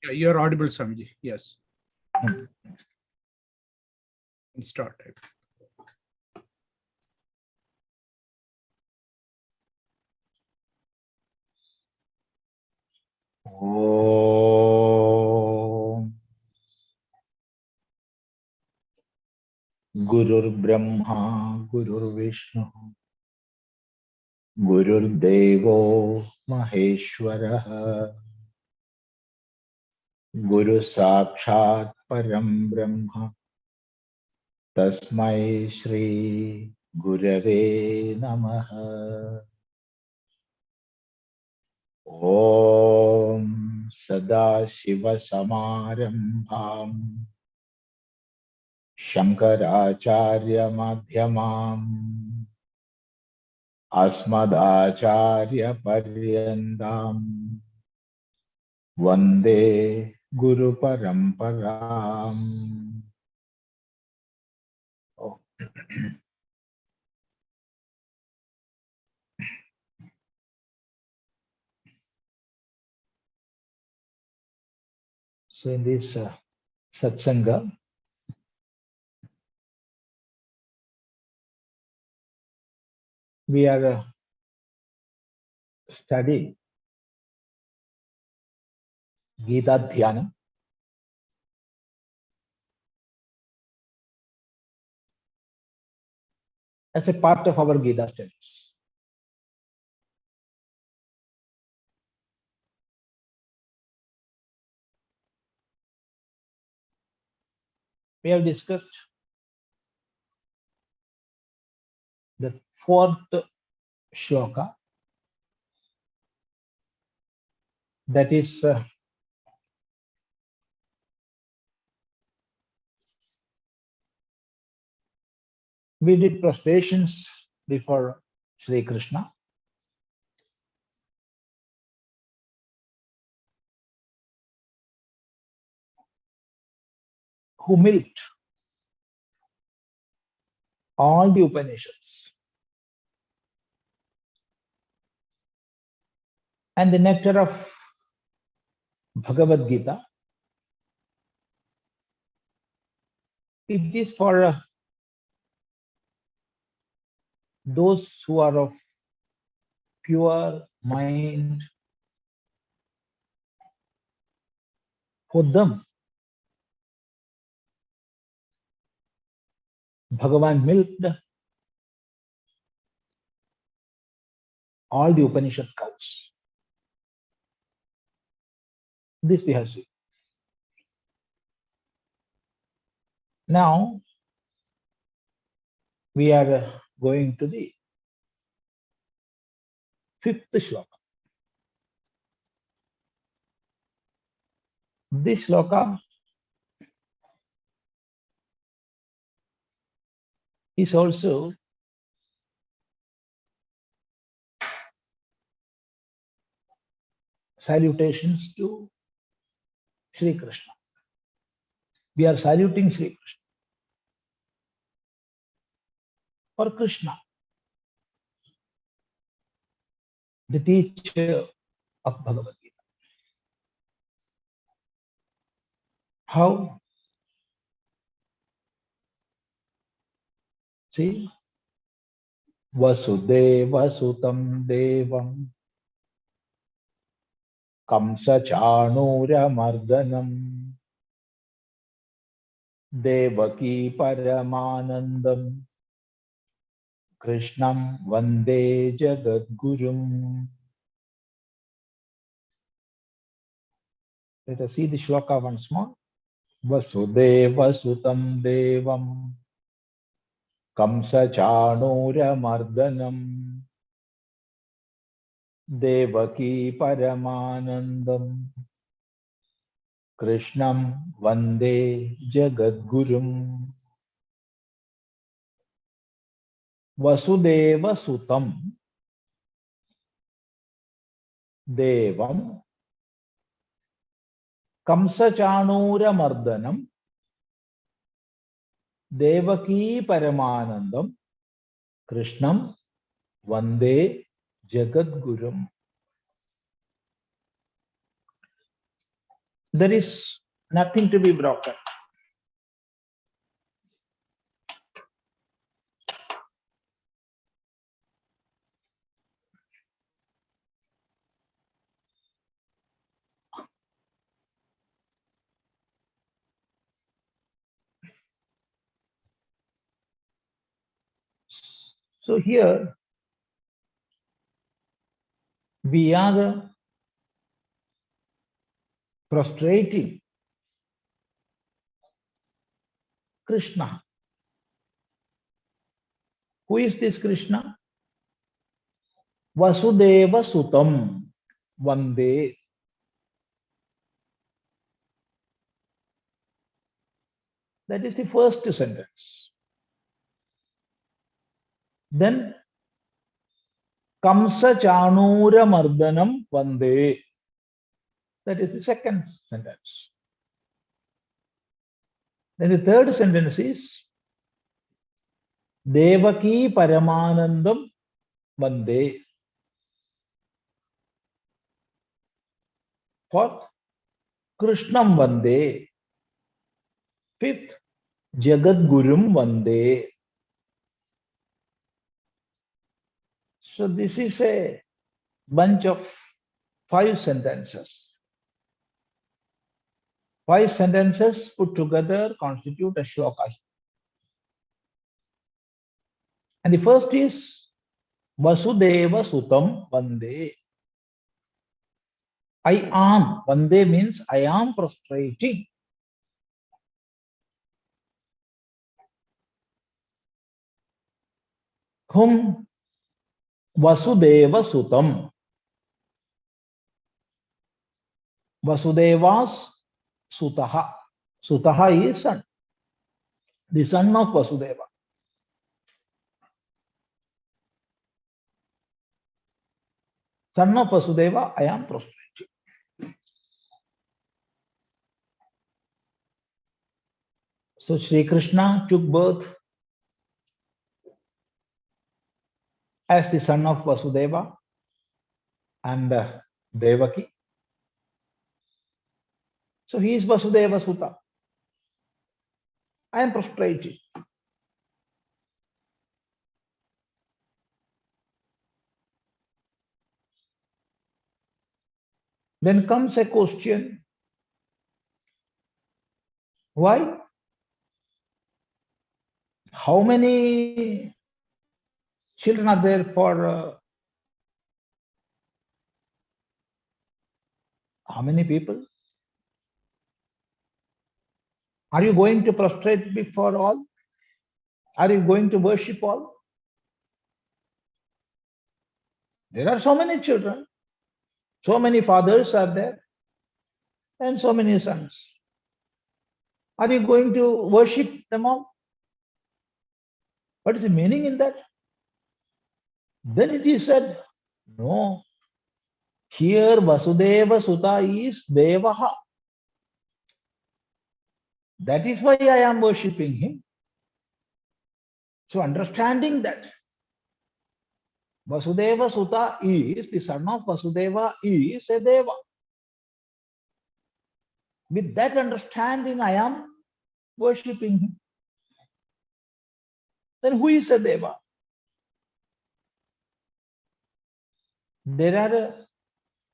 Yeah, you're audible, Swamiji. Yes. Start. Om Gurur Brahma Gurur Vishnu Gurur Devo Maheshwara Guru Sakshat Param Brahma Tasmai Shri Gurave Namaha. Om Sadashiva Samarambham Shankaracharya Madhyamam Asmadacharya Paryandam Vande Guru Paramparam. Oh. So in this satsanga, we are studying Gita Dhyana. As a part of our Gita studies. We have discussed the fourth shloka, that is we did prostrations before Sri Krishna. Who milked all the Upanishads and the nectar of Bhagavad Gita. It is for those who are of pure mind. For them, Bhagavan milked all the Upanishad cows. This we have seen. Now, we are going to the fifth shloka. This shloka is also salutations to Sri Krishna. We are saluting Sri Krishna or Krishna, the teacher of Bhagavad Gita. How? See, Vasudeva Sutam Devam Kamsa Chanura Mardanam Devaki Paramanandam Krishnam Vande Jagadgurum. Let us see the shloka once more. Vasudeva Sutam Devam Kamsa Chanura Mardanam Devaki Paramanandam Krishnam Vande Jagadgurum. Vasudeva Sutam Devam Kamsa Chanura Mardanam Devaki Paramanandam Krishnam Vande Jagadgurum. there is nothing to be broken. So here we are frustrating Krishna. Who is this Krishna? Vasudeva Sutam Vande. That is the first sentence. Then Kamsa Chanura Mardanam Vande. That is the second sentence. Then the third sentence is Devaki Paramanandam Vande. Fourth, Krishnam Vande. Fifth, Jagat Gurum Vande. So this is a bunch of 5 sentences. 5 sentences put together constitute a shloka. And the first is Vasudeva Sutam Vande. I am. Vande means I am prostrating. Whom? Vasudeva Sutam. Vasudeva's Sutaha. Sutaha is son. The son of Vasudeva. Son of Vasudeva, I am prostrating. So Sri Krishna took birth as the son of Vasudeva and Devaki. So he is Vasudeva Suta. I am prostrated. Then comes a question. Why? How many children are there for how many people? Are you going to prostrate before all? Are you going to worship all? There are so many children. So many fathers are there. And so many sons. Are you going to worship them all? What is the meaning in that? Then it is said, no. Here Vasudeva Suta is Devaha. That is why I am worshipping him. So understanding that Vasudeva Suta is, the son of Vasudeva is a Deva. With that understanding, I am worshipping him. Then who is a Deva? There are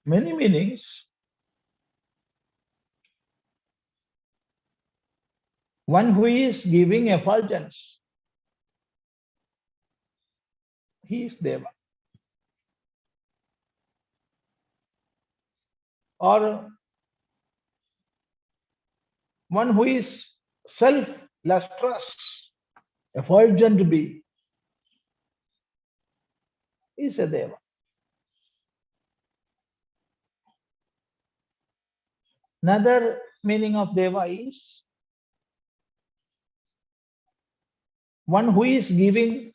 many meanings. One who is giving effulgence, he is Deva. Or one who is self-lustrous, effulgent being, is a Deva. Another meaning of Deva is one who is giving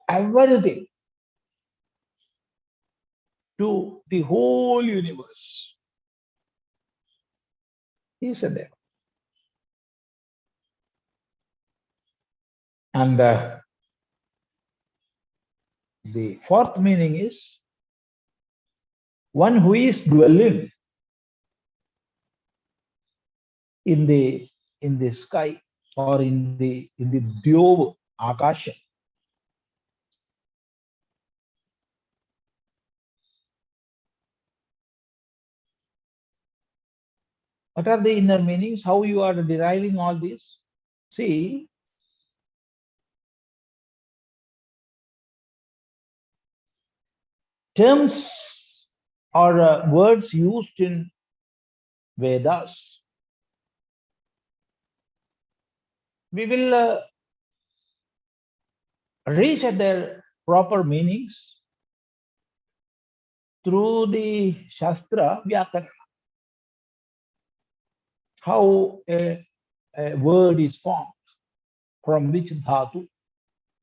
everything to the whole universe. He is a Deva. And the fourth meaning is one who is dwelling in the sky or in the Dyov Akasha. What are the inner meanings? How you are deriving all this? See, terms or words used in Vedas, we will reach at their proper meanings through the Shastra Vyakarana. How a word is formed, from which dhatu,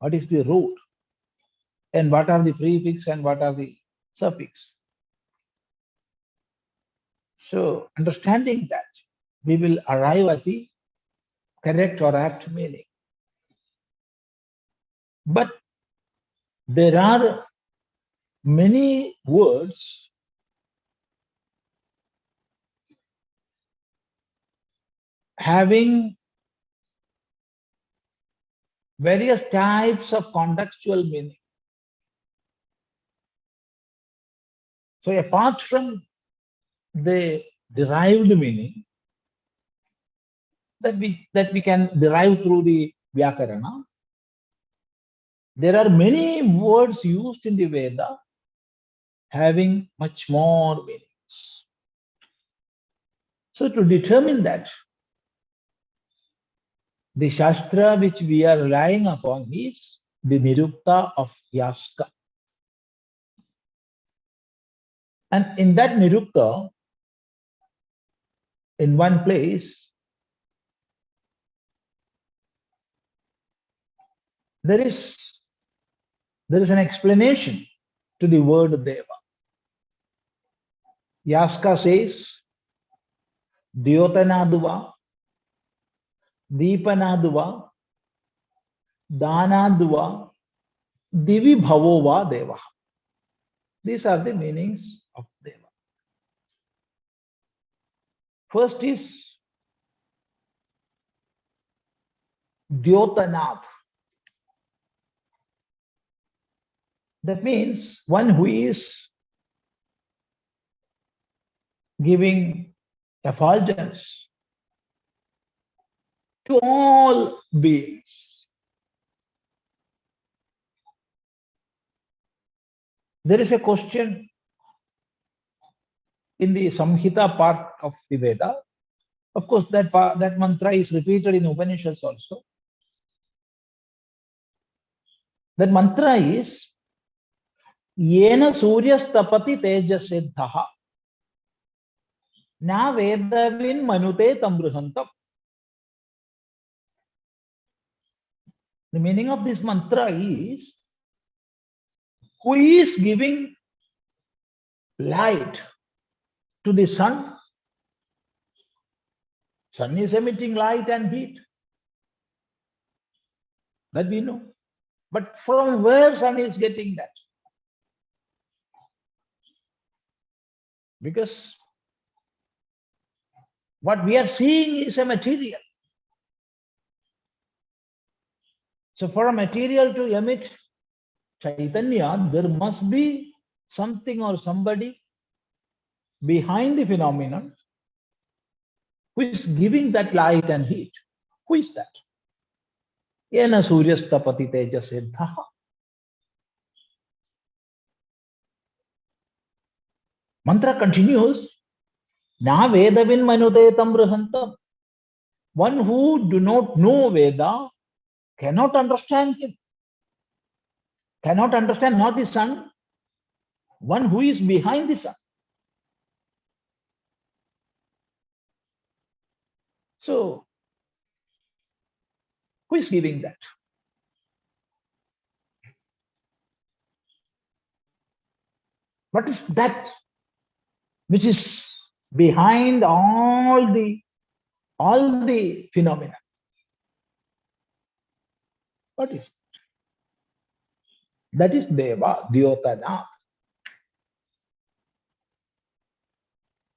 what is the root, and what are the prefix and what are the suffix. So understanding that, we will arrive at the correct or apt meaning. But there are many words having various types of contextual meaning. So apart from the derived meaning that we can derive through the Vyakarana, there are many words used in the Veda having much more meanings. So to determine that, the Shastra which we are relying upon is the Nirukta of Yaska. And in that Nirukta, in one place, there is an explanation to the word Deva. Yaska says, Dyotanaduva, Deepanaduva, Danaduva, Divi Bhavova Deva. These are the meanings of Deva. First is Dyotanath. That means one who is giving effulgence to all beings. There is a question in the Samhita part of the Veda. Of course, that mantra is repeated in Upanishads also. That mantra is Yena Suryastapati Tejasiddhaha Na Vedavin Manute Tamruhantam. The meaning of this mantra is, who is giving light to the sun? Sun is emitting light and heat. That we know. But from where sun is getting that? Because what we are seeing is a material. So for a material to emit Chaitanya, there must be something or somebody behind the phenomenon who is giving that light and heat. Who is that? Yena Suryastapati Tejasiddhaha. Mantra continues, Na Vedavin Manute Tamruhantam. One who do not know Veda cannot understand him. Cannot understand not the sun, one who is behind the sun. So, who is giving that? What is that which is behind all the phenomena? What is it? That is Deva, Dyotana.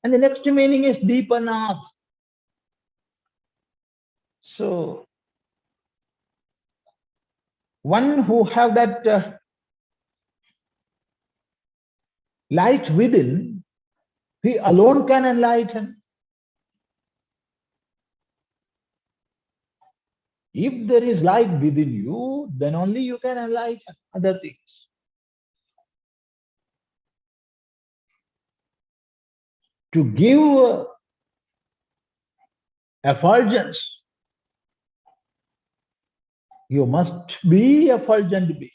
And the next meaning is Deepanath. So one who have that light within, he alone can enlighten. If there is light within you, then only you can enlighten other things. To give effulgence, you must be effulgent being.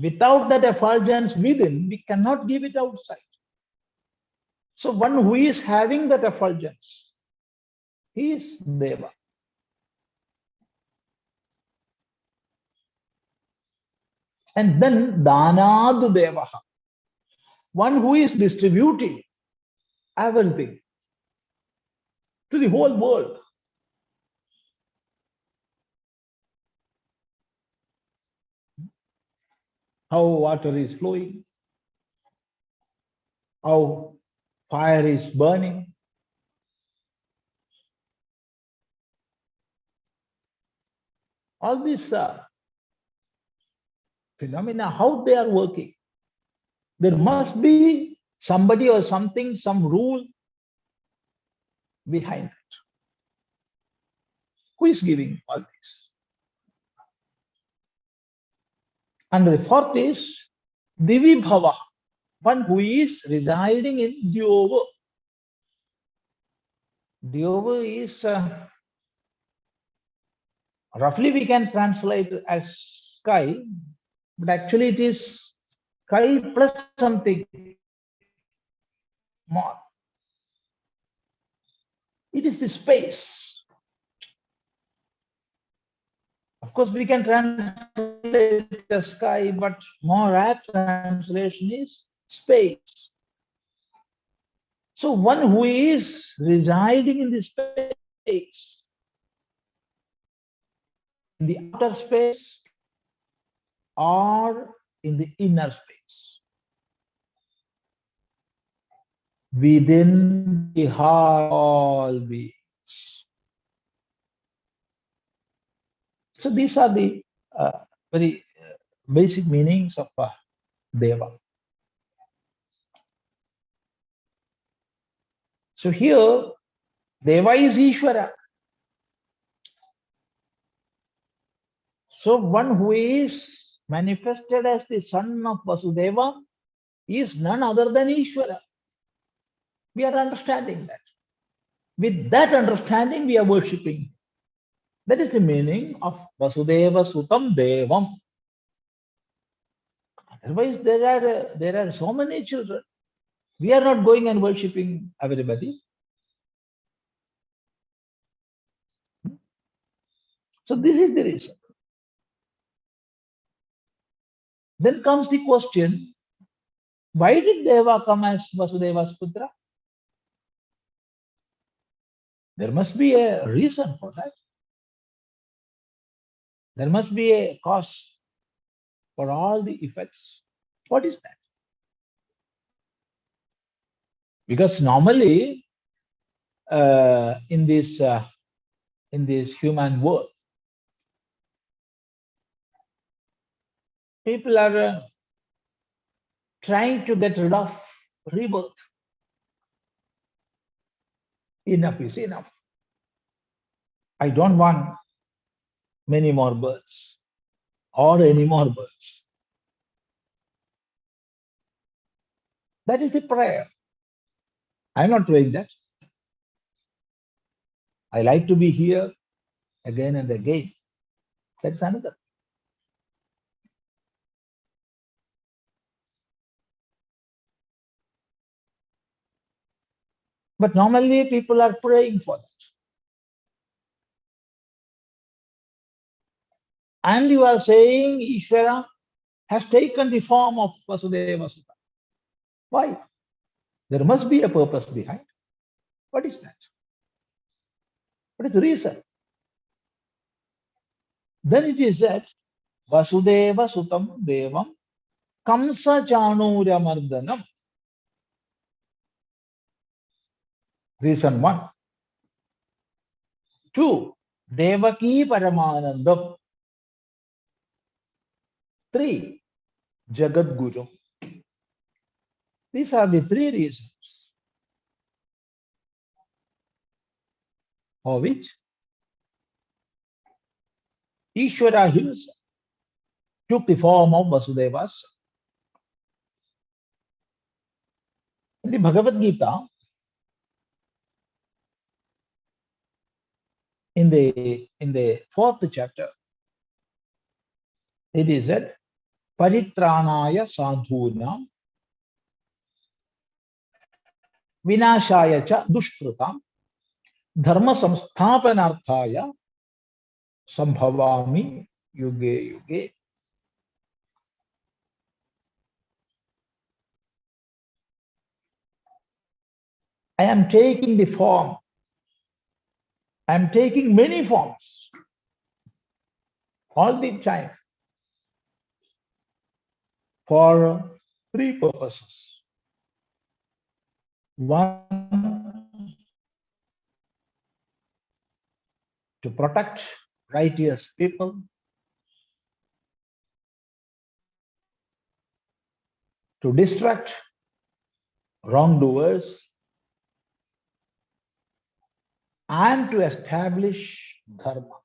Without that effulgence within, we cannot give it outside. So one who is having that effulgence, he is Deva. And then Danad Devaha, one who is distributing everything to the whole world. How water is flowing, how fire is burning. All these phenomena, how they are working. There must be somebody or something, some rule behind it. Who is giving all this? And the fourth is Divi Bhava, one who is residing in Dyova. Dyova is roughly we can translate as sky, but actually it is sky plus something more. It is the space. Of course, we can translate the sky, but more apt translation is space. So one who is residing in the space, in the outer space or in the inner space, within the heart of all beings. So these are the very basic meanings of Deva. So here, Deva is Ishvara. So one who is manifested as the son of Vasudeva is none other than Ishvara. We are understanding that. With that understanding, we are worshipping. That is the meaning of Vasudeva Sutam Devam. Otherwise, there are so many children. We are not going and worshipping everybody. So this is the reason. Then comes the question, why did Deva come as Vasudeva's Putra? There must be a reason for that. There must be a cause for all the effects. What is that? Because normally in this human world, people are trying to get rid of rebirth. Enough is enough. I don't want many more births or any more births. That is the prayer. I'm not praying that. I like to be here again and again. That's another. But normally people are praying for that. And you are saying Ishvara has taken the form of Vasudeva Sutta. Why? There must be a purpose behind. What is that? What is the reason? Then it is said, Vasudeva Sutam Devam Kamsa Chanurya Mardanam. Reason one. Two, Devaki Paramanandam. 3. Jagat Guru. These are the 3 reasons for which Ishvara himself took the form of Vasudevas. In the Bhagavad Gita, in the 4th chapter, it is said, Paritranaya sadhunam vinashaya cha dushkrutam dharma samsthapanarthaya sambhavami yuge yuge. I am taking the form. I am taking many forms all the time for 3 purposes. 1, to protect righteous people. 2, to distract wrongdoers, and to establish dharma.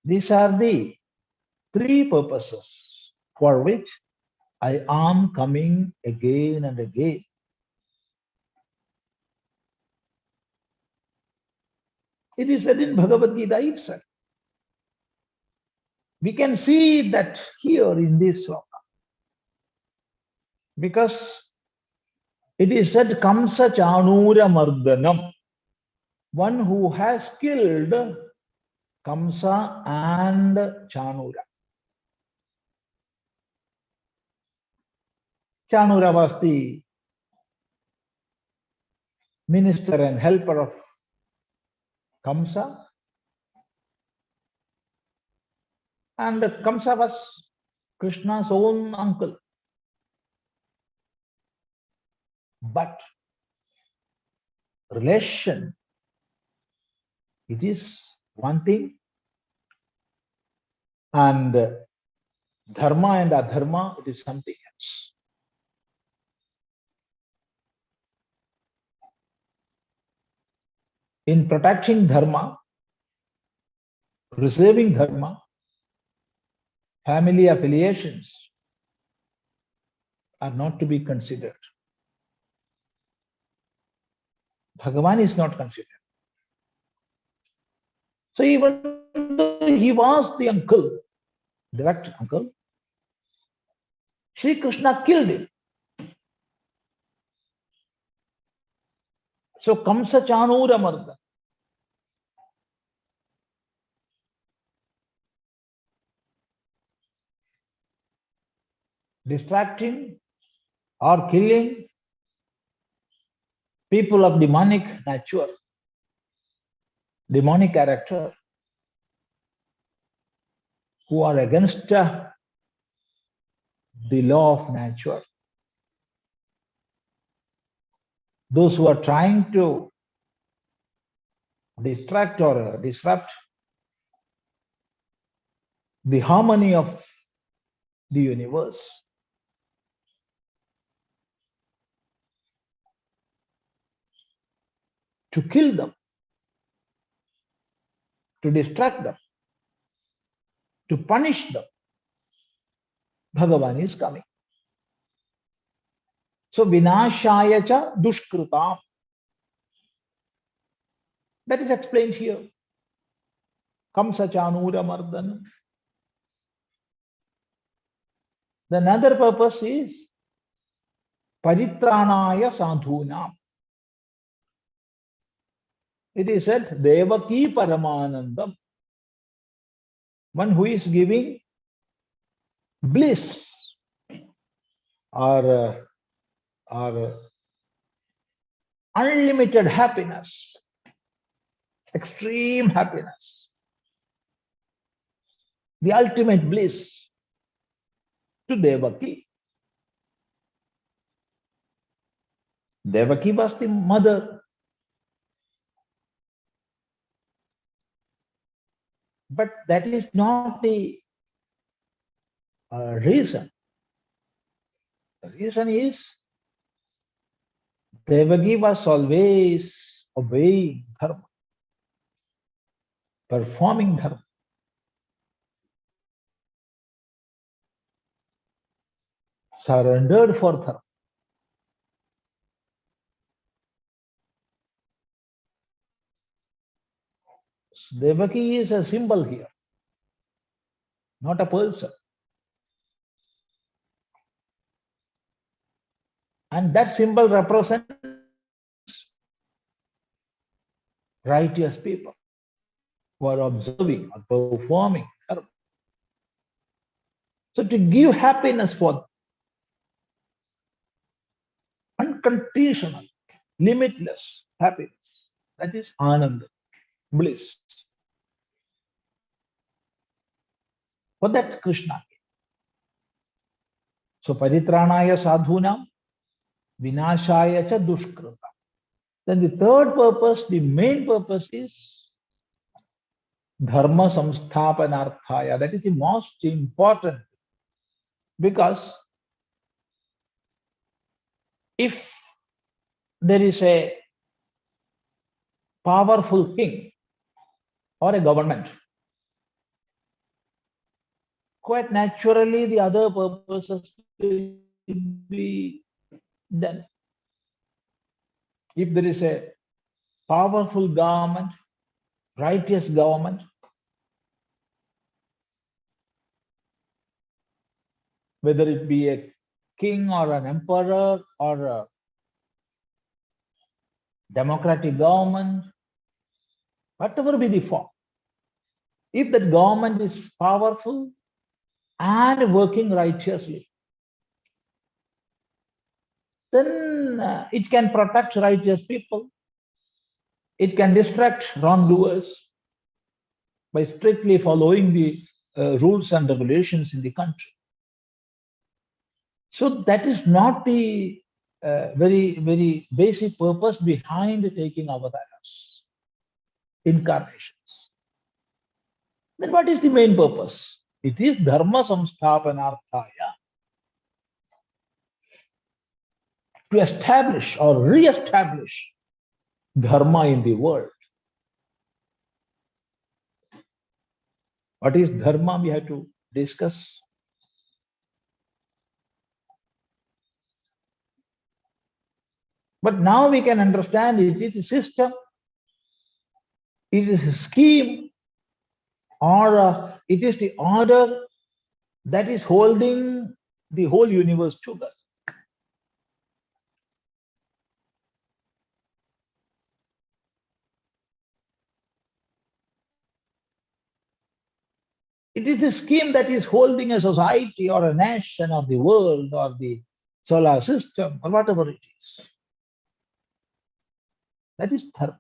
These are the 3 purposes for which I am coming again and again. It is said in Bhagavad Gita itself. We can see that here in this sloka. Because it is said, Kamsa Chanura Mardanam. One who has killed Kamsa and Chanura. Chanura was the minister and helper of Kamsa. And Kamsa was Krishna's own uncle. But relation, it is one thing, and dharma and adharma, it is something else. In protecting dharma, preserving dharma, family affiliations are not to be considered. Bhagavan is not considered. So even though he was the uncle, direct uncle, Sri Krishna killed him. So Kamsa Chanura Marda. Distracting or killing people of demonic nature, demonic character, who are against the law of nature. Those who are trying to distract or disrupt the harmony of the universe. To kill them, to distract them, to punish them, Bhagavan is coming. So vinashaya cha dushkrutam. That is explained here. Kamsa Chanura Mardanam. The another purpose is Paritranaya Sadhunam. It is said Devaki Paramanandam. One who is giving bliss or unlimited happiness, extreme happiness, the ultimate bliss to Devaki. Devaki was the mother But that is not the reason. The reason is Devaki was always obeying dharma, performing dharma. Surrendered for dharma. Devaki is a symbol here, not a person. And that symbol represents righteous people who are observing or performing dharma. So to give happiness for unconditional, limitless happiness, that is ananda, bliss. For that Krishna came. So paritranaya sadhunam vinashaya cha dushkrita. Then the third purpose, the main purpose is dharma samsthapanarthaya. That is the most important, because if there is a powerful king or a government, quite naturally the other purposes will be done. If there is a powerful government, righteous government, whether it be a king or an emperor or a democratic government, whatever be the form, if that government is powerful and working righteously, then it can protect righteous people. It can distract wrongdoers by strictly following the rules and regulations in the country. So that is not the very basic purpose behind taking avatars, incarnations. Then what is the main purpose? It is dharma samsthapanarthaya, to establish or re-establish dharma in the world. What is dharma? We have to discuss. But now we can understand it is a system, it is a scheme, or it is the order that is holding the whole universe together. It is a scheme that is holding a society or a nation or the world or the solar system or whatever it is. That is dharma.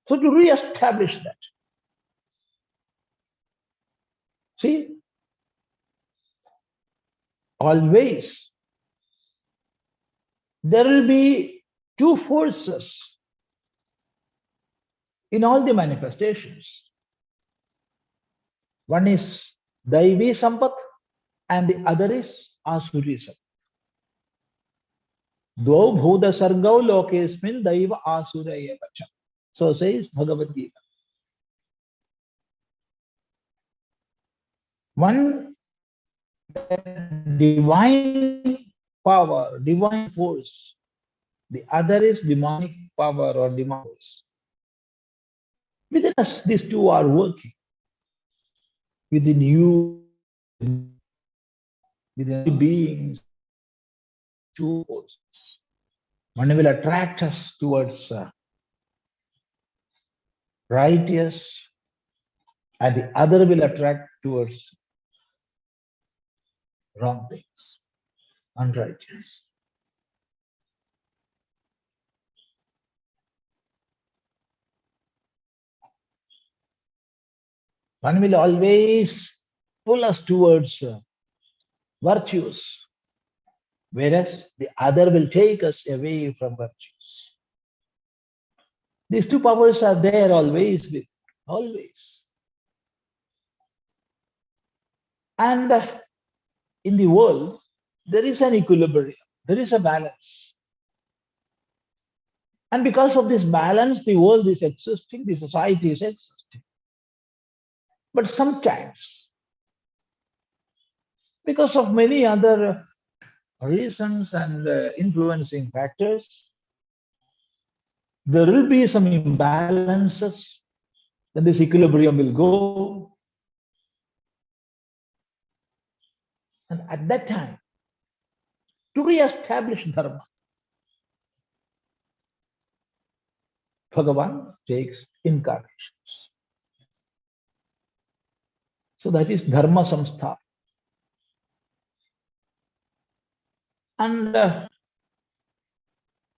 So to re-establish that, see, always there will be two forces in all the manifestations. One is Daivi Sampat and the other is Asuri Sampat. Dvau Bhuda Sargau Lokesmin Daiva Asura Evacha. So says Bhagavad Gita. One divine power, divine force. The other is demonic power or demonic force. Within us, these two are working. Within you, within beings, two forces. One will attract us towards righteous, and the other will attract towards wrong things, unrighteous. One will always pull us towards virtues, whereas the other will take us away from virtues. These two powers are there always with, always. And in the world, there is an equilibrium, there is a balance. And because of this balance, the world is existing, the society is existing. But sometimes, because of many other reasons and influencing factors, there will be some imbalances, then this equilibrium will go. And at that time, to re-establish dharma, Bhagavan takes incarnations. So that is dharma samstha. And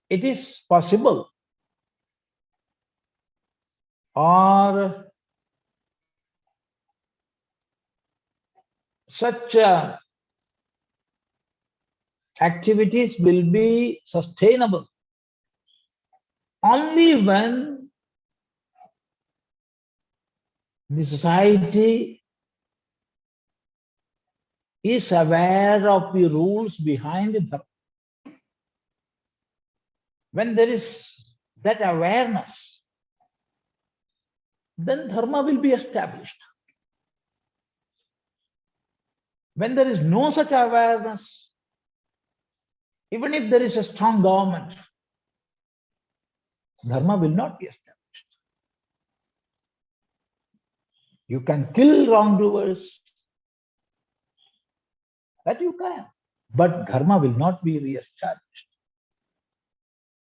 it is possible, or such activities will be sustainable only when the society is aware of the rules behind the dharma. When there is that awareness, then dharma will be established. When there is no such awareness, even if there is a strong government, dharma will not be established. You can kill wrongdoers, that you can, but dharma will not be re-established.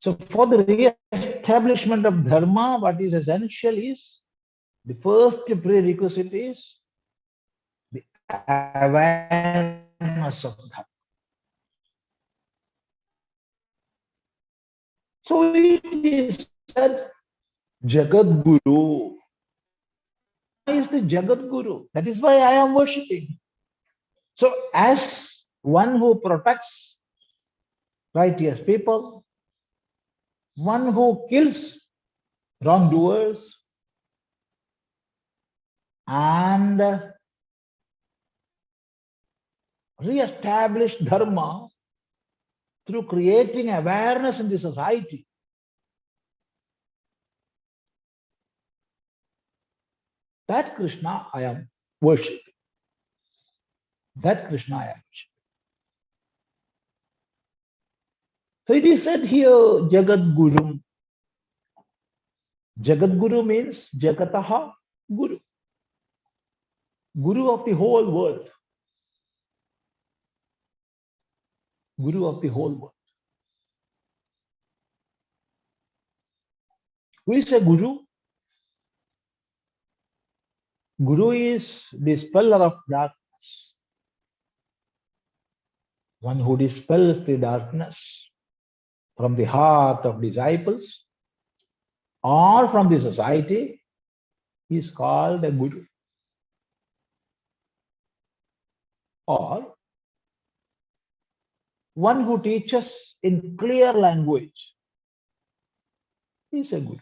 So for the re-establishment of dharma, what is essential is, the first prerequisite is the awareness of dharma. So it is said, Jagat Guru. Why is the Jagat Guru? That is why I am worshipping. So as one who protects righteous people, one who kills wrongdoers, and re-establish dharma through creating awareness in the society. That Krishna I am worshipping. That Krishna I am worshipping. So it is said here, Jagat Guru. Jagat Guru means Jagataha Guru. Guru of the whole world. Guru of the whole world. Who is a Guru? Guru is dispeller of darkness. One who dispels the darkness from the heart of disciples or from the society is called a Guru. Or one who teaches in clear language is a Guru.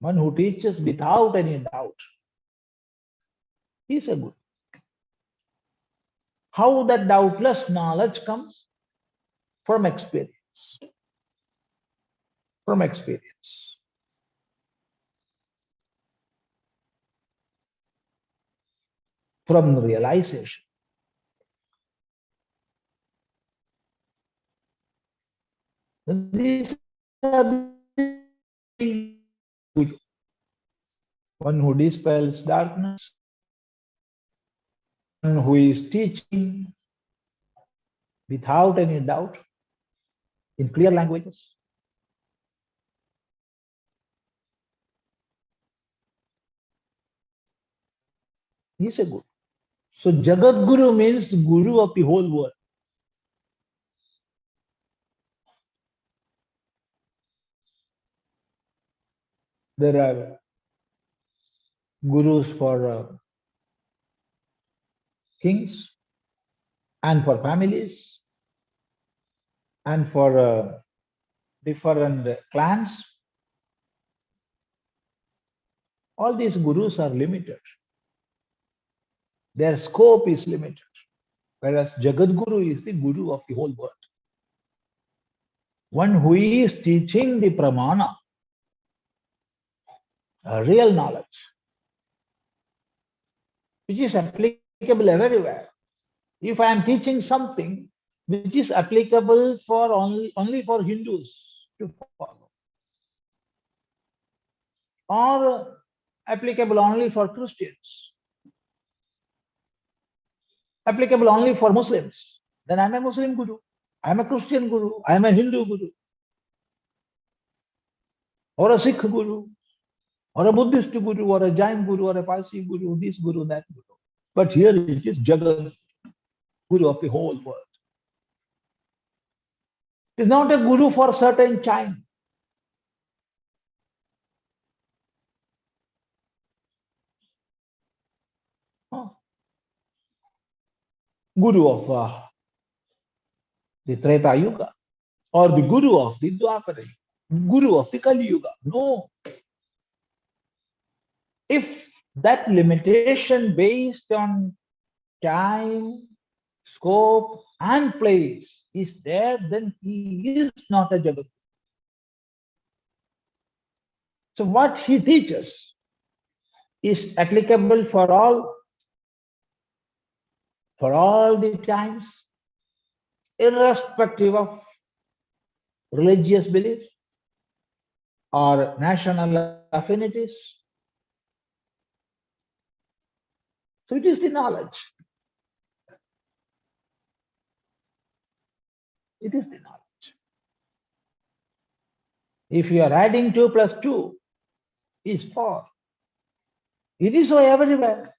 One who teaches without any doubt is a Guru. How that doubtless knowledge comes? From experience. From experience. From realization. These are the Guru. One who dispels darkness, one who is teaching without any doubt in clear languages. He is a Guru. So Jagat Guru means the Guru of the whole world. There are gurus for kings and for families, and for different clans. All these gurus are limited. Their scope is limited. Whereas Jagat Guru is the guru of the whole world. One who is teaching the pramana, real knowledge, which is applicable everywhere. If I am teaching something which is applicable for only for Hindus to follow, or applicable only for Christians, applicable only for Muslims, then I'm a Muslim guru, I'm a Christian guru, I'm a Hindu guru, or a Sikh guru, or a Buddhist guru, or a Jain guru, or a Parsi guru, this guru, that guru. But here it is Jagat, guru of the whole world. It is not a guru for certain time. Guru of the Treta Yuga, or the guru of the Dwapara Yuga, guru of the Kali Yuga. No. If that limitation based on time, scope, and place is there, then he is not a Jagat. So what he teaches is applicable for all the times, irrespective of religious belief or national affinities. So it is the knowledge. It is the knowledge. If you are adding 2 plus 2 is 4. It is so everywhere.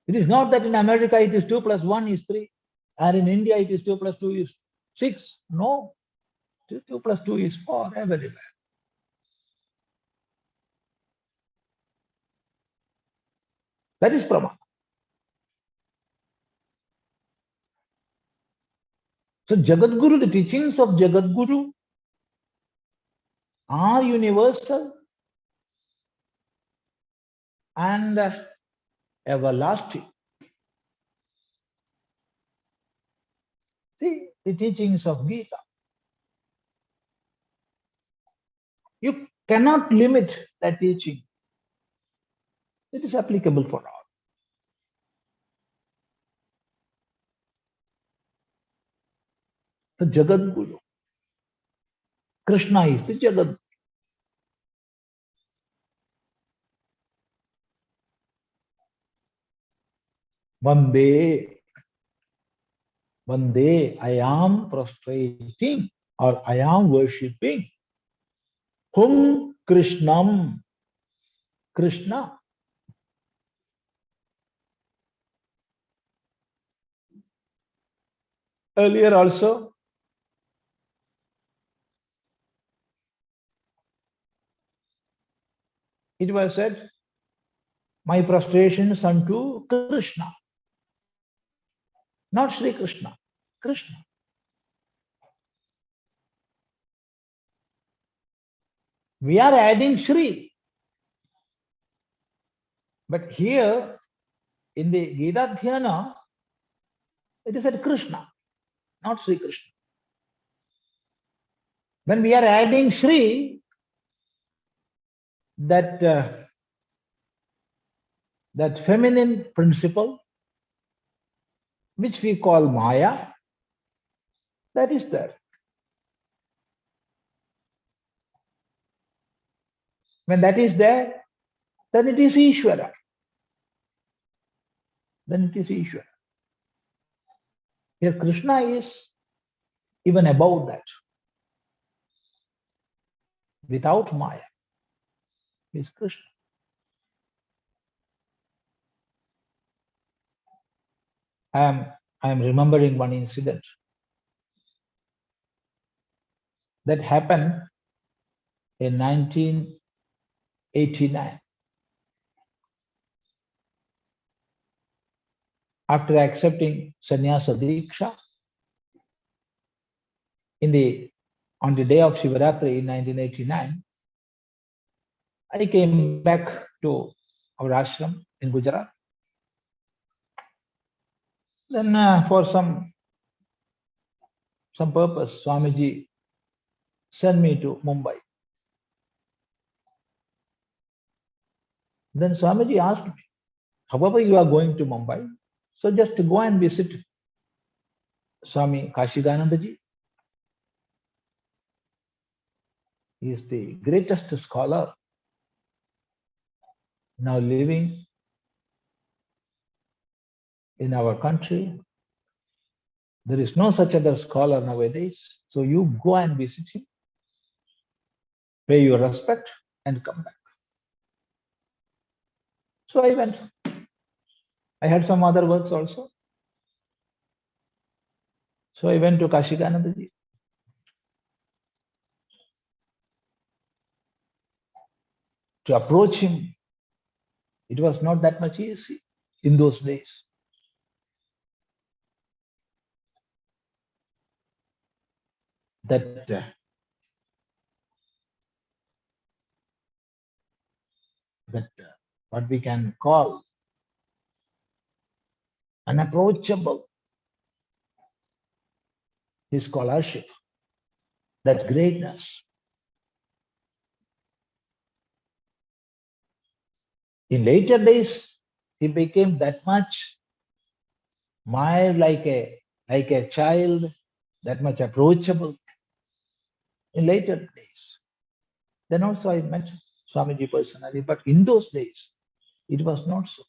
It is not that in America it is 2 plus 1 is 3, and in India it is 2 plus 2 is 6. No, 2 plus 2 is 4 everywhere. That is Pramana. So Jagat Guru, the teachings of Jagat Guru are universal and everlasting. See, the teachings of Gita. You cannot limit that teaching. It is applicable for all. The Jagat Guru. Krishna is the Jagat Guru. Vande, Vande, I am prostrating or I am worshipping whom Krishnam, Krishna. Earlier also, it was said, my prostrations unto Krishna, not Sri Krishna, Krishna. We are adding Sri. But here in the Gita Dhyana, it is said Krishna, not Sri Krishna. When we are adding Sri, that feminine principle, which we call Maya, that is there. When that is there, then it is Ishvara. Then it is Ishvara. Here Krishna is even above that. Without Maya is Krishna. I am remembering one incident that happened in 1989. After accepting sannyasa diksha, on the day of Shivaratri in 1989, I came back to our ashram in Gujarat. Then for some purpose, Swamiji sent me to Mumbai. Then Swamiji asked me, however you are going to Mumbai, so just go and visit Swami Chidananda ji. He is the greatest scholar now living in our country. There is no such other scholar nowadays. So you go and visit him, pay your respect and come back. So I went. I had some other works also. So I went to Chidananda ji. To approach him, it was not that much easy in those days. That what we can call unapproachable, his scholarship, that greatness. In later days, he became that much mild, like a child, that much approachable in later days. Then also I met Swamiji personally, but in those days, it was not so.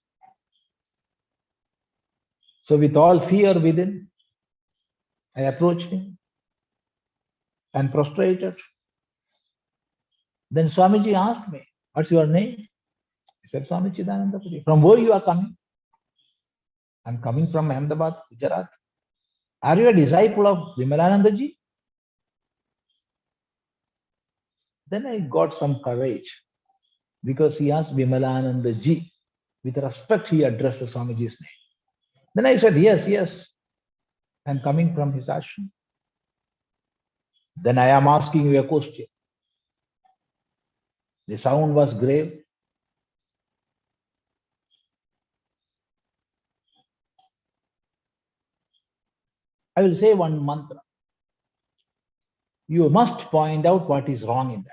So with all fear within, I approached him and prostrated. Then Swamiji asked me, what's your name? I said, Swami Chidananda Puri. From where you are coming? I'm coming from Ahmedabad, Gujarat. Are you a disciple of Vimalananda ji? Then I got some courage because he asked Vimalananda ji. With respect, he addressed Swamiji's name. Then I said, yes, I'm coming from his ashram. Then I am asking you a question. The sound was grave. I will say one mantra. You must point out what is wrong in that.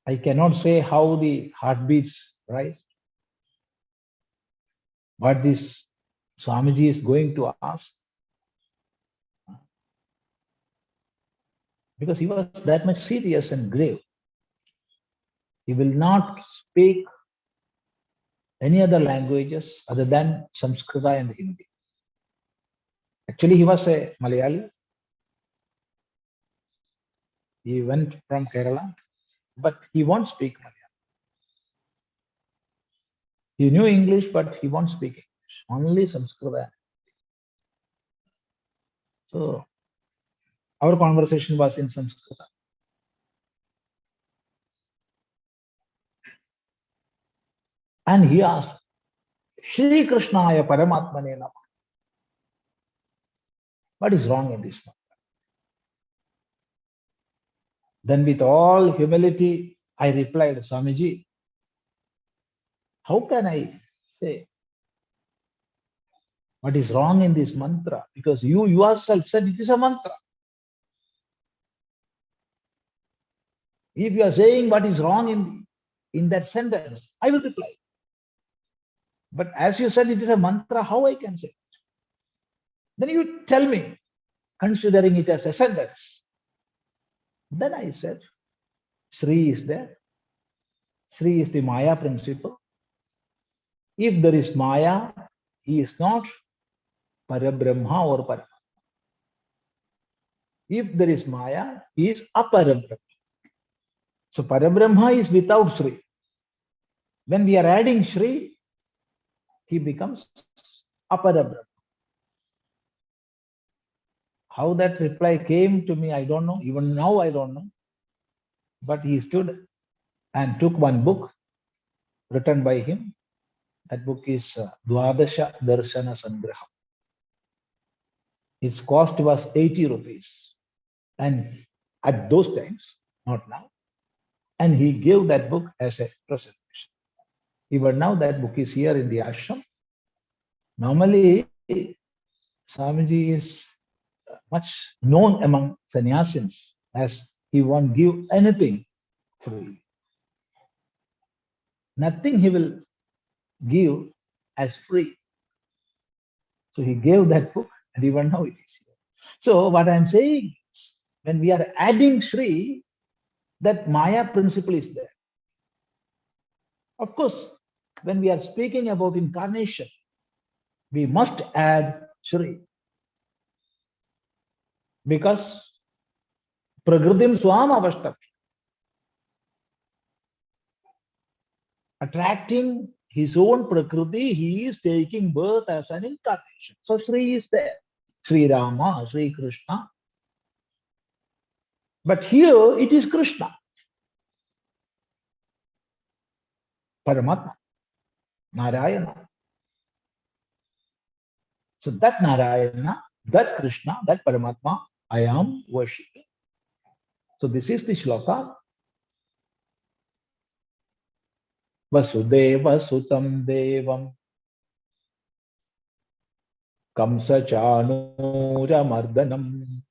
I cannot say how the heartbeats rise. What this Swamiji is going to ask. Because he was that much serious and grave. He will not speak any other languages other than Samskrita and Hindi. Actually, he was a Malayali. He went from Kerala, but he won't speak Malayalam. He knew English, but he won't speak English. Only Samskrita. So our conversation was in Samskrita. And he asked, Shri Krishnaya Paramatmane Namah. What is wrong in this mantra? Then with all humility, I replied, Swamiji, how can I say what is wrong in this mantra? Because you yourself said it is a mantra. If you are saying what is wrong in that sentence, I will reply. But as you said it is a mantra, how I can say it? Then you tell me, considering it as a sentence. Then I said, Sri is there. Sri is the Maya principle. If there is Maya, he is not Parabrahma or Paramatma. If there is Maya, he is Aparabrahma. So Parabrahma is without Sri. When we are adding Sri, he becomes Aparabrahma. How that reply came to me, I don't know. Even now, I don't know. But he stood and took one book written by him, That book is Dwadasha Darshana Sangraha. Its cost was 80 rupees. And at those times, not now. And he gave that book as a presentation. Even now that book is here in the ashram. Normally, Swamiji is much known among sannyasins as he won't give anything freely. Nothing he will give as free. So he gave that book and even now it is here. So what I'm saying is, when we are adding Sri, that Maya principle is there. Of course, when we are speaking about incarnation, we must add Sri. Because Pragratim Swam Avashtak, attracting his own Prakriti, he is taking birth as an incarnation. So Sri is there. Sri Rama, Sri Krishna. But here it is Krishna, Paramatma, Narayana. So that Narayana, that Krishna, that Paramatma, I am worshipping. So this is the shloka. Vasudeva Sutam Devam Kamsa Chanura Mardanam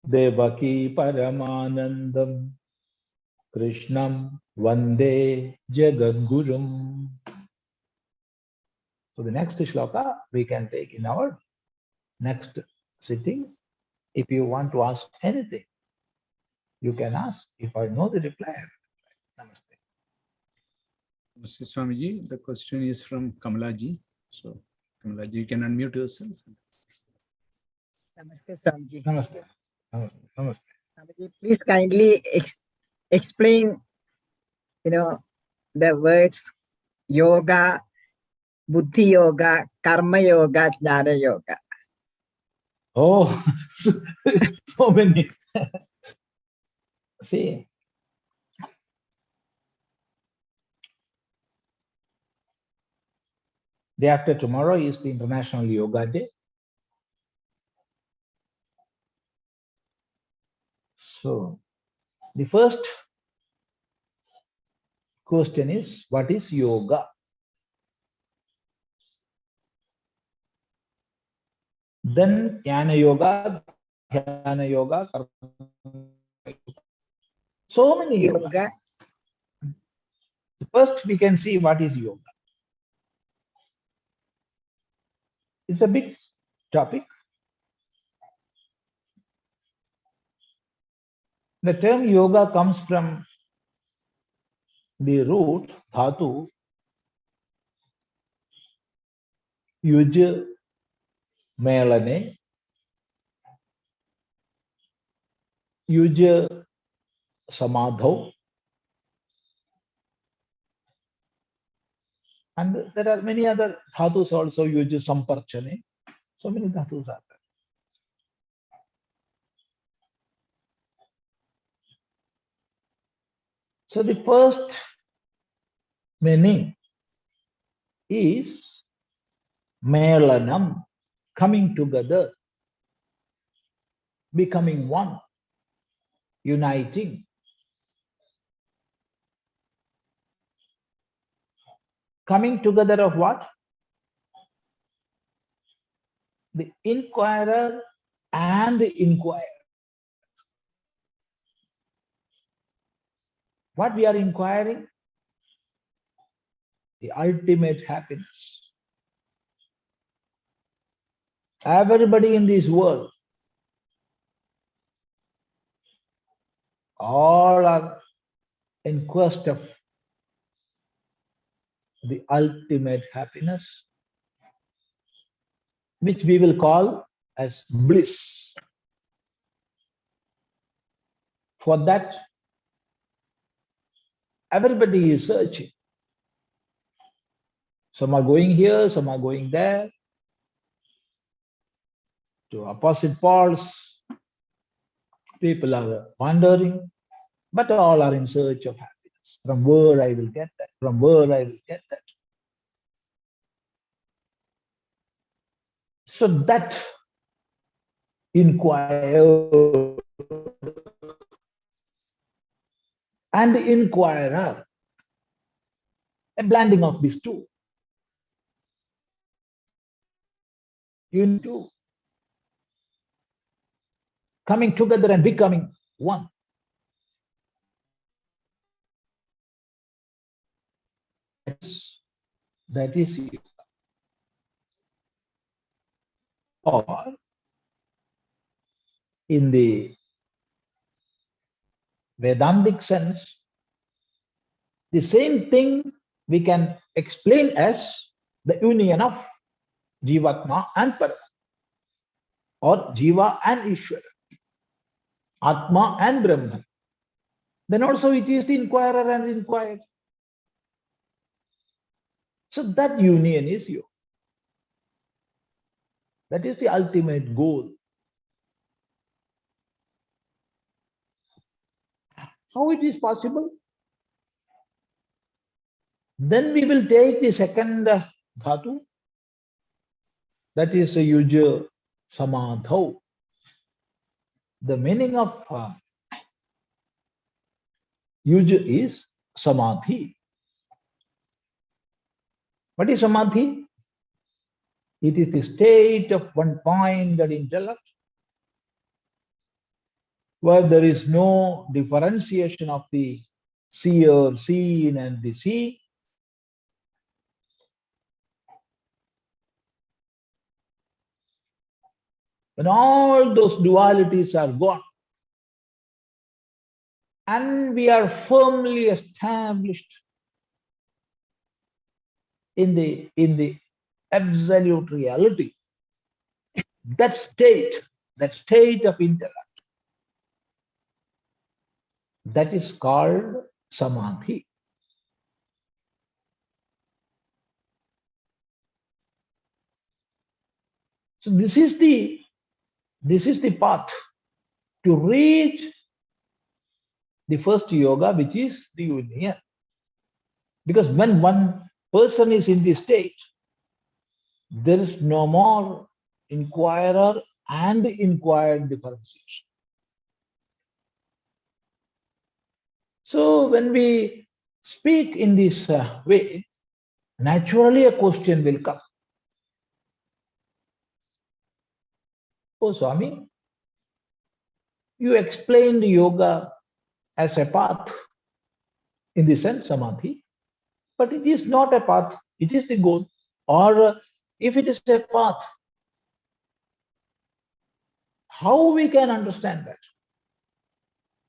Devaki Paramanandam Krishnam Vande Jagadgurum. So the next shloka we can take in our next sitting. If you want to ask anything, you can ask. If I know the reply, I will reply. Namaste. Namaste, Swamiji. The question is from Kamalaji. So, Kamalaji, you can unmute yourself. Namaste, Swamiji. Namaste. Namaste. Namaste. Swamiji, please kindly explain, the words yoga, buddhi yoga, karma yoga, jnana yoga. Oh, so many. See, day after tomorrow is the International Yoga Day. So, the first question is, what is yoga? Then jnana yoga, dhyana yoga, karma yoga. So many yoga. First, we can see what is yoga. It's a big topic. The term yoga comes from the root dhatu yuj melane, yuj samadho, and there are many other dhatus also, yuj samparchane. So many dhatus are there. So the first meaning is melanam, coming together, becoming one, uniting. Coming together of what? The inquirer and the inquired. What we are inquiring? The ultimate happiness. Everybody in this world, all are in quest of the ultimate happiness, which we will call as bliss. For that, everybody is searching. Some are going here, some are going there, to opposite poles. People are wandering, but all are in search of happiness. From where I will get that? From where I will get that? So that inquirer and the inquirer, a blending of these two. You need to coming together and becoming one. That is or in the Vedantic sense, the same thing we can explain as the union of Jivatma and Para, or Jiva and Ishvara, Atma and Brahman. Then also it is the inquirer and inquired. So that union is you. That is the ultimate goal. How it is possible? Then we will take the second dhatu, that is a yuja samadhau. The meaning of yuja is samadhi. What is samadhi? It is the state of one-pointed intellect where there is no differentiation of the seer, seen, and the see. When all those dualities are gone and we are firmly established in the absolute reality, that state of intellect, that is called samadhi. So this is the path to reach the first yoga, which is the union. Because when one person is in this state, there is no more inquirer and inquired differentiation. So when we speak in this way, naturally a question will come. Oh, Swami, you explained yoga as a path, in the sense samadhi, but it is not a path, it is the goal. Or if it is a path, how we can understand that?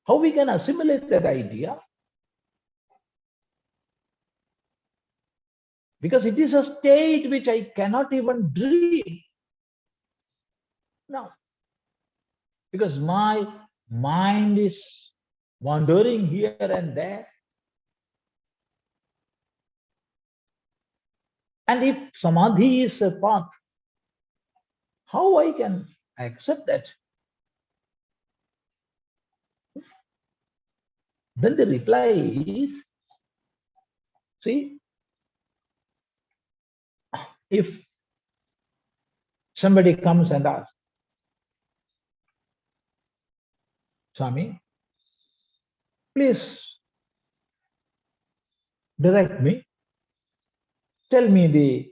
How we can assimilate that idea? Because it is a state which I cannot even dream. No. Because my mind is wandering here and there. And if samadhi is a path, how I can accept that? Then the reply is, see, if somebody comes and asks, Swami, please direct me, tell me the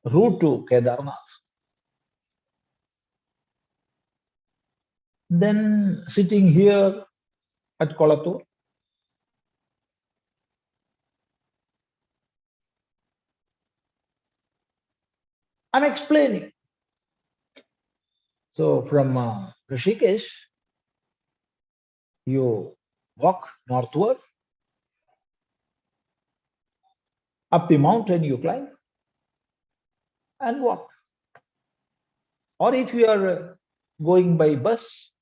route to Kedarnath. Then sitting here at Kolatur, I'm explaining. So from Rishikesh, you walk northward, up the mountain you climb and walk. Or if you are going by bus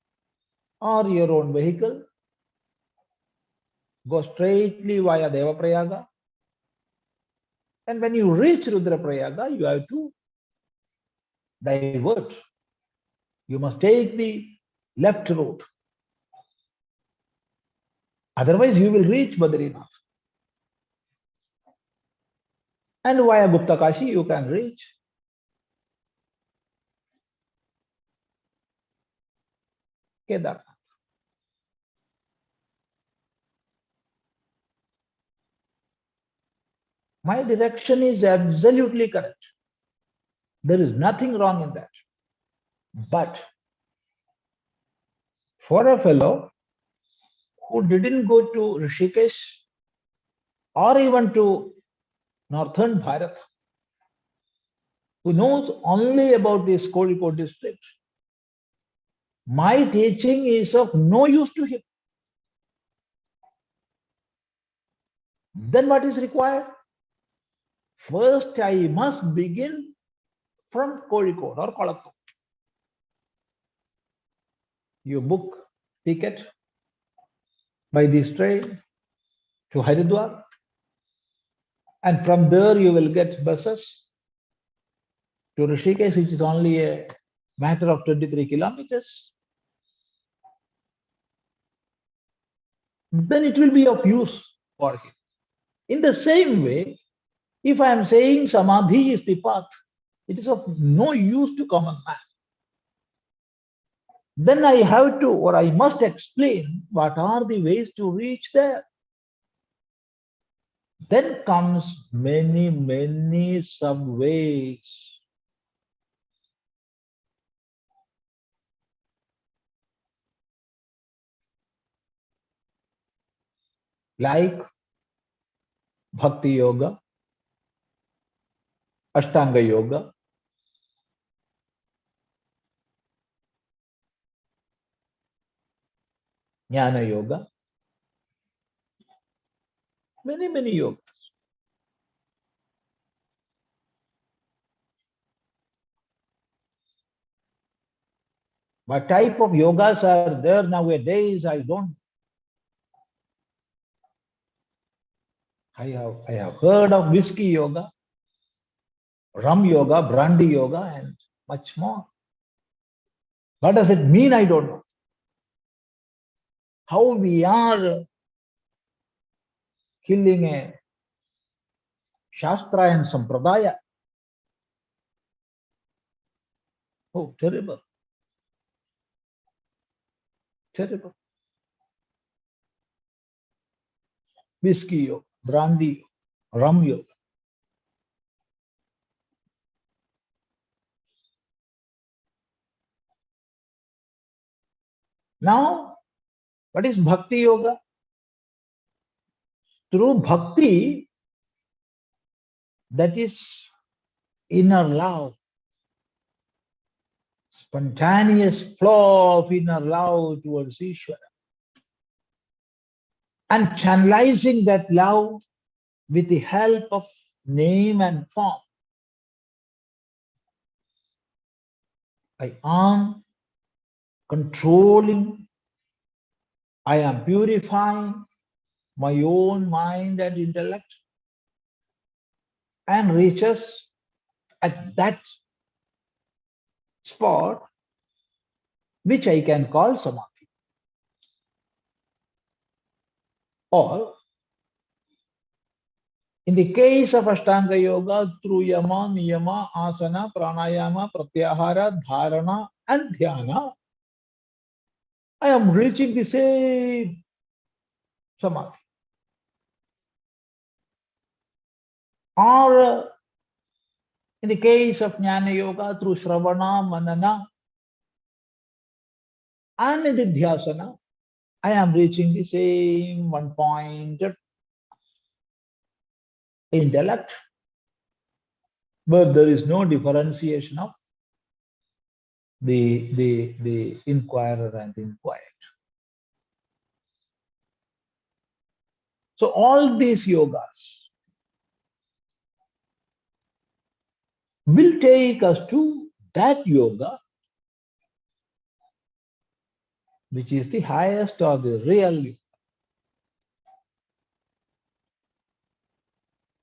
or your own vehicle, go straightly via Devaprayaga. And when you reach Rudraprayaga, you have to divert. You must take the left road. Otherwise, you will reach Badrinath. And via Gupta Kashi, you can reach Kedarnath. My direction is absolutely correct. There is nothing wrong in that. But for a fellow who didn't go to Rishikesh or even to northern Bharat, who knows only about this Kozhikode district, my teaching is of no use to him. Then what is required? First, I must begin from Kozhikode or Kolattur. You book ticket by this train to Haridwar, and from there you will get buses to Rishikesh, which is only a matter of 23 kilometers. Then it will be of use for him. In the same way, if I am saying Samadhi is the path, it is of no use to common man. Then I have to, or I must explain what are the ways to reach there. Then comes many sub-ways. Like Bhakti Yoga, Ashtanga Yoga, Jnana Yoga, many yogas. What type of yogas are there nowadays? I don't. I have heard of whiskey yoga, rum yoga, brandy yoga, and much more. What does it mean? I don't know. How we are killing a Shastra and Sampradaya. Oh, terrible. Terrible. Whiskey yoga, brandy yoga, rum yoga. Now, what is Bhakti Yoga? Through Bhakti, that is inner love, spontaneous flow of inner love towards Ishvara, and channelizing that love with the help of name and form. I am controlling, I am purifying my own mind and intellect, and reaches at that spot which I can call Samadhi. Or, in the case of Ashtanga Yoga, through Yama, Niyama, Asana, Pranayama, Pratyahara, Dharana, and Dhyana, I am reaching the same Samadhi. Or, in the case of Jnana Yoga, through Shravana, Manana, and in the Dhyasana, I am reaching the same one-pointed intellect, but there is no differentiation of the inquirer and the inquired. So all these yogas will take us to that yoga which is the highest or the real yoga.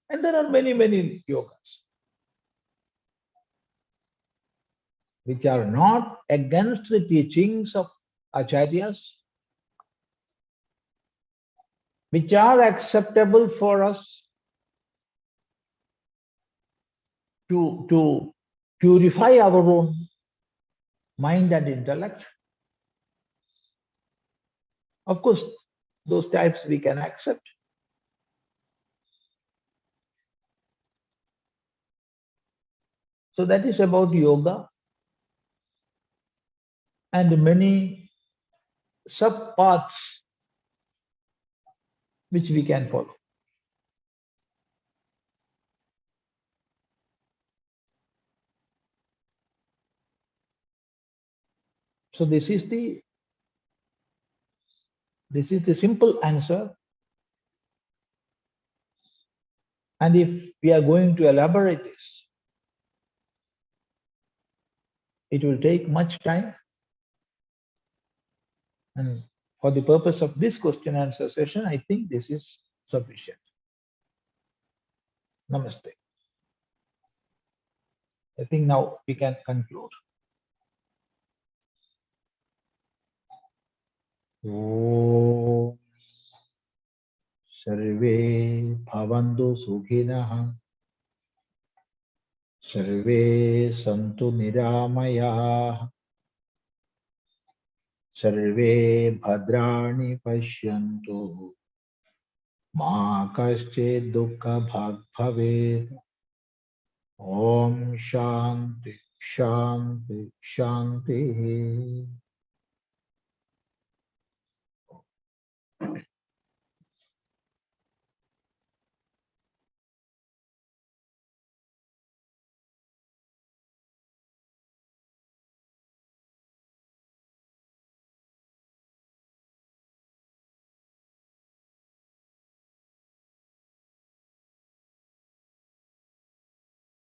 And there are many yogas which are not against the teachings of acharyas, which are acceptable for us to purify our own mind and intellect, Of course, those types we can accept. So that is about yoga and many sub-paths which we can follow. So this is the simple answer. And if we are going to elaborate this, it will take much time. And for the purpose of this question answer session, I think this is sufficient. Namaste. I think now we can conclude. Om Sarve Bhavantu Sukhinah Sarve Santu Niramaya Sarve Bhadrani Pashyantu Ma Kaschid Dukkha Bhag Bhavet. Om Shanti Shanti Shanti.